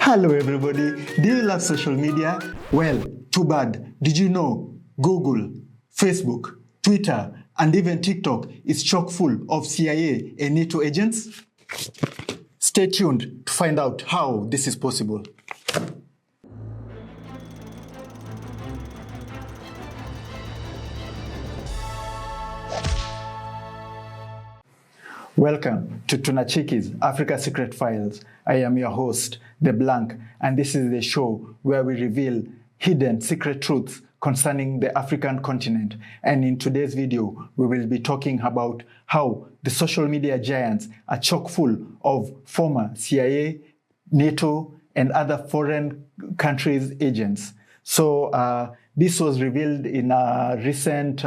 Hello everybody, do you love social media? Well, too bad. Did you know Google, Facebook, Twitter, and even TikTok is chock full of CIA and NATO agents? Stay tuned to find out how this is possible. Welcome to Tunachiki's Africa Secret Files. I am your host, The Blank, and this is the show where we reveal hidden secret truths concerning the African continent. And in today's video, we will be talking about how the social media giants are chock full of former CIA, NATO, and other foreign countries' agents. So this was revealed in a recent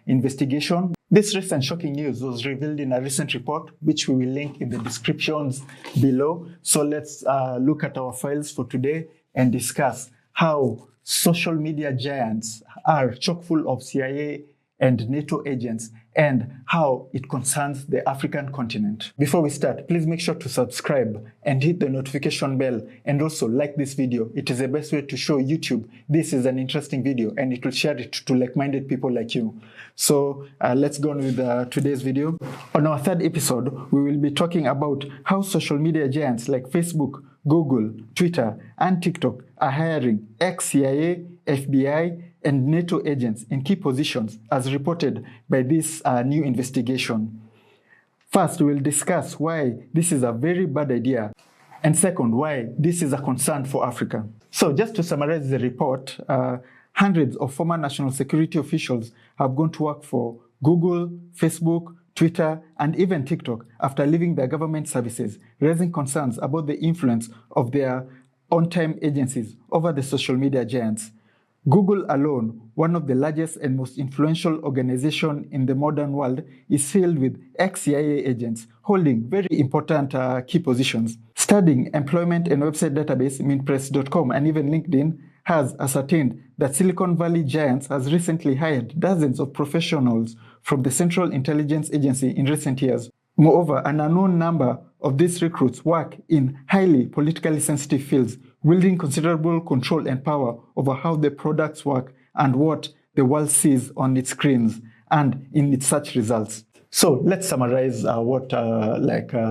investigation. This recent shocking news was revealed in a recent report, which we will link in the descriptions below. So let's look at our files for today and discuss how social media giants are chock full of CIA and NATO agents and how it concerns the African continent. Before we start, please make sure to subscribe and hit the notification bell and also like this video. It is the best way to show YouTube this is an interesting video and it will share it to like-minded people like you. So let's go on with today's video. On our third episode, we will be talking about how social media giants like Facebook, Google, Twitter, and TikTok are hiring ex-CIA, FBI, and NATO agents in key positions as reported by this new investigation. First, we will discuss why this is a very bad idea, and second, why this is a concern for Africa. So just to summarize the report, hundreds of former national security officials have gone to work for Google, Facebook, Twitter, and even TikTok after leaving their government services, raising concerns about the influence of their on-time agencies over the social media giants. Google alone, one of the largest and most influential organizations in the modern world, is filled with ex-CIA agents holding very important key positions. Studying employment and website database minpress.com and even LinkedIn has ascertained that Silicon Valley giants has recently hired dozens of professionals from the Central Intelligence Agency in recent years. Moreover, an unknown number of these recruits work in highly politically sensitive fields, wielding considerable control and power over how the products work and what the world sees on its screens and in its search results. So let's summarize what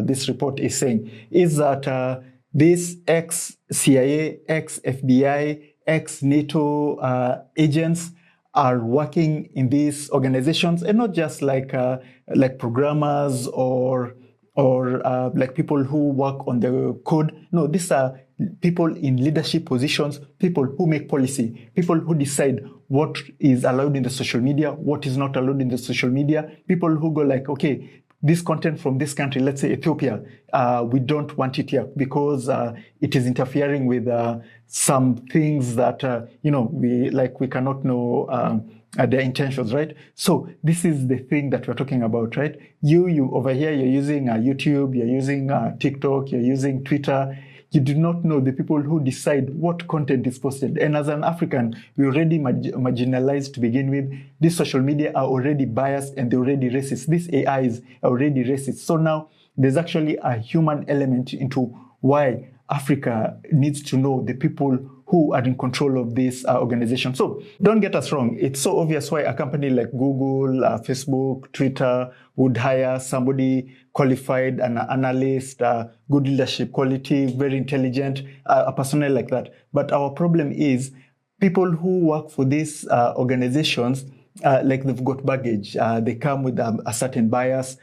this report is saying, is that these ex-CIA, ex-FBI, ex-NATO agents are working in these organizations, and not just like programmers or like people who work on the code. No, these are people in leadership positions, people who make policy, people who decide what is allowed in the social media, what is not allowed in the social media, people who go like, okay, this content from this country, let's say Ethiopia, we don't want it here because it is interfering with some things that we cannot know their intentions, right? So this is the thing that we're talking about, right? You over here, you're using YouTube, you're using TikTok, you're using Twitter. You do not know the people who decide what content is posted. And as an African, we're already marginalized to begin with. These social media are already biased and they're already racist. These AIs are already racist. So now there's actually a human element into why Africa needs to know the people who are in control of this organization. So don't get us wrong. It's so obvious why a company like Google, Facebook, Twitter would hire somebody qualified, an analyst, good leadership quality, very intelligent, a personnel like that. But our problem is people who work for these organizations, like they've got baggage. They come with a certain bias.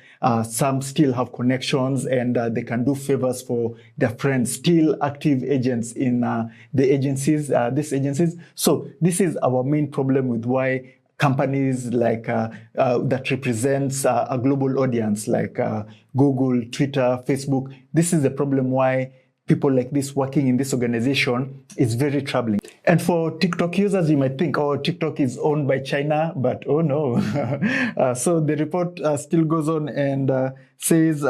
Some still have connections and they can do favors for their friends, still active agents in the agencies, these agencies. So this is our main problem with why companies like that represents a global audience like Google, Twitter, Facebook. This is the problem why people like this working in this organization is very troubling. And for TikTok users, you might think, oh, TikTok is owned by China, but oh no. So the report still goes on and says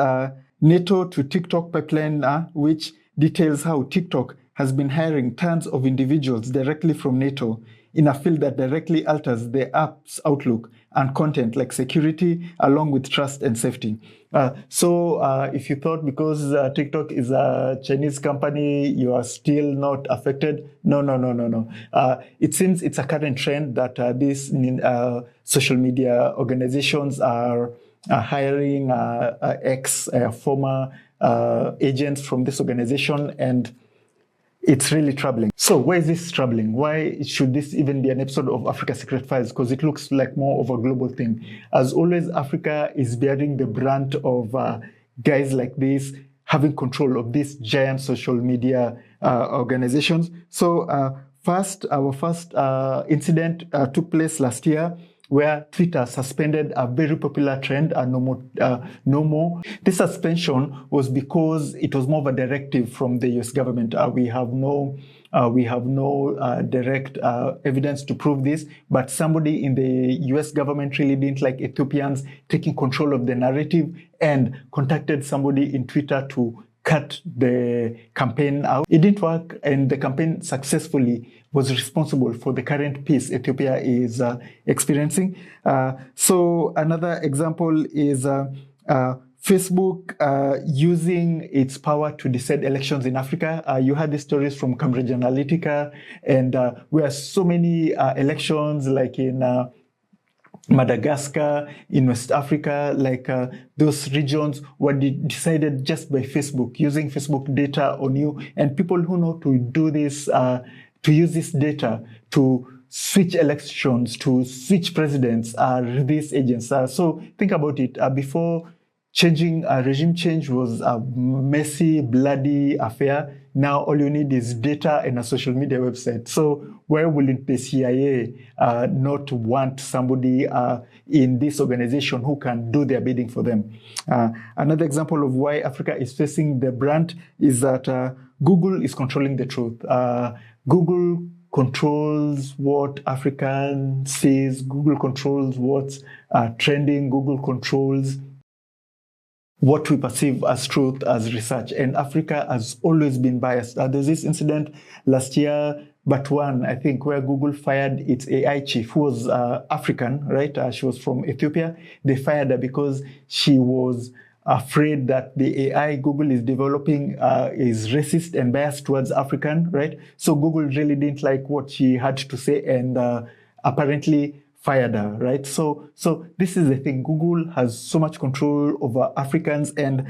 NATO to TikTok pipeline, which details how TikTok has been hiring tons of individuals directly from NATO in a field that directly alters the app's outlook and content, like security, along with trust and safety. So if you thought because TikTok is a Chinese company, you are still not affected, no. It seems it's a current trend that these social media organizations are hiring former agents from this organization, and it's really troubling. So why is this troubling? Why should this even be an episode of Africa Secret Files? Because it looks like more of a global thing. As always, Africa is bearing the brunt of guys like this having control of these giant social media organizations. So our first incident took place last year, where Twitter suspended a very popular trend, no more. This suspension was because it was more of a directive from the US government. We have no direct evidence to prove this, but somebody in the US government really didn't like Ethiopians taking control of the narrative and contacted somebody in Twitter to cut the campaign out. It didn't work, and the campaign successfully was responsible for the current peace Ethiopia is experiencing. So another example is Facebook using its power to decide elections in Africa. You had these stories from Cambridge Analytica, and where so many elections, like in Madagascar, in West Africa, like those regions were decided just by Facebook, using Facebook data on you. And people who know to do this, to use this data to switch elections, to switch presidents, are these agents. So think about it. Before, changing regime change was a messy, bloody affair. Now all you need is data and a social media website. So why wouldn't the CIA not want somebody in this organization who can do their bidding for them? Another example of why Africa is facing the brunt is that Google is controlling the truth. Google controls what Africa sees. Google controls what's trending. Google controls what we perceive as truth, as research. And Africa has always been biased. There's this incident last year, but one, I think, where Google fired its AI chief, who was African, right? She was from Ethiopia. They fired her because she was afraid that the AI Google is developing is racist and biased towards African, right? So Google really didn't like what she had to say, and apparently fired her, right? So this is the thing. Google has so much control over Africans and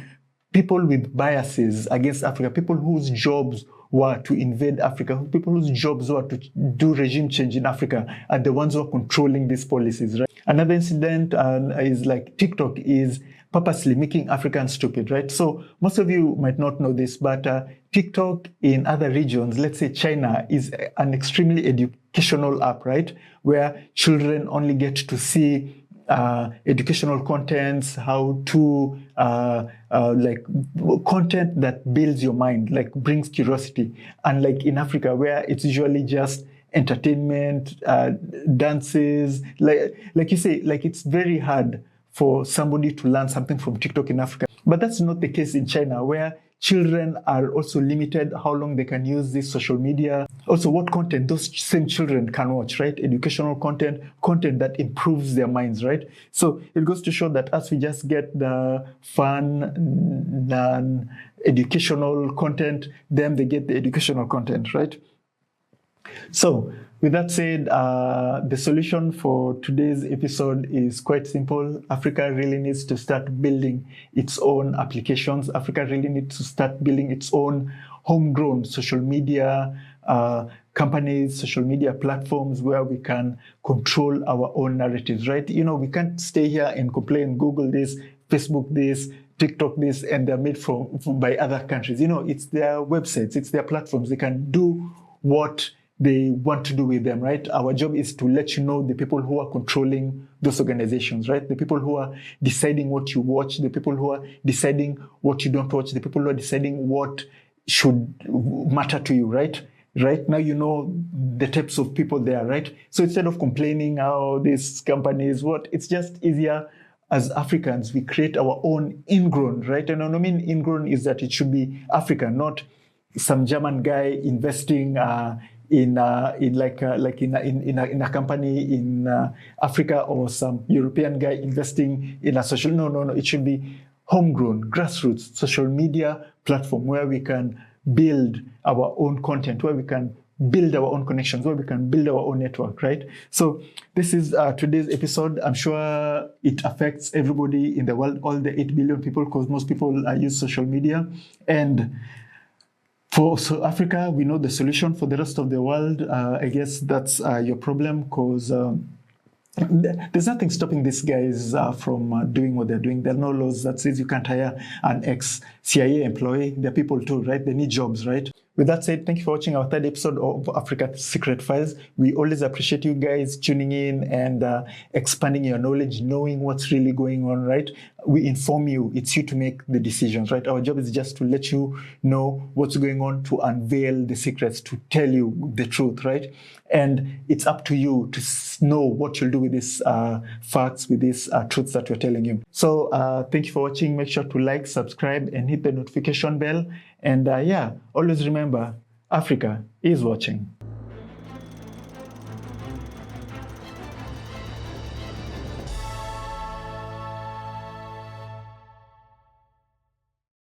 people with biases against Africa, people whose jobs were to invade Africa, people whose jobs were to do regime change in Africa, are the ones who are controlling these policies, right? Another incident is like TikTok is purposely making Africans stupid, right? So most of you might not know this, but TikTok in other regions, let's say China, is an extremely educational app, right? Where children only get to see educational contents, how to like content that builds your mind, like brings curiosity. Unlike in Africa, where it's usually just entertainment, dances, like you say, like it's very hard for somebody to learn something from TikTok in Africa. But that's not the case in China, where children are also limited how long they can use this social media. Also, what content those same children can watch, right? Educational content, content that improves their minds, right? So it goes to show that as we just get the fun, non-educational content, then they get the educational content, right? So with that said, the solution for today's episode is quite simple. Africa really needs to start building its own applications. Africa really needs to start building its own homegrown social media companies, social media platforms where we can control our own narratives, right? You know, we can't stay here and complain, Google this, Facebook this, TikTok this, and they're made by other countries. You know, it's their websites, it's their platforms. They can do what they want to do with them, right? Our job is to let you know the people who are controlling those organizations, right? The people who are deciding what you watch, the people who are deciding what you don't watch, the people who are deciding what should matter to you, right? Right now, you know the types of people there, right? So instead of complaining how these companies, it's just easier as Africans, we create our own ingrown, right? And what I mean ingrown is that it should be African, not some German guy investing in a company in Africa, or some European guy investing in a social. No. It should be homegrown, grassroots, social media platform where we can build our own content, where we can build our own connections, where we can build our own network, right? So this is today's episode. I'm sure it affects everybody in the world, all the 8 billion people, because most people use social media. And for South Africa, we know the solution. For the rest of the world, I guess that's your problem, because there's nothing stopping these guys from doing what they're doing. There are no laws that says you can't hire an ex-CIA employee. They're people too, right? They need jobs, right? With that said, thank you for watching our 3rd episode of Africa Secret Files. We always appreciate you guys tuning in and expanding your knowledge, knowing what's really going on, right? We inform you. It's you to make the decisions, right? Our job is just to let you know what's going on, to unveil the secrets, to tell you the truth, right? And it's up to you to know what you'll do with these facts, with these truths that we're telling you. So thank you for watching. Make sure to like, subscribe, and hit the notification bell. And yeah, always remember, Africa is watching.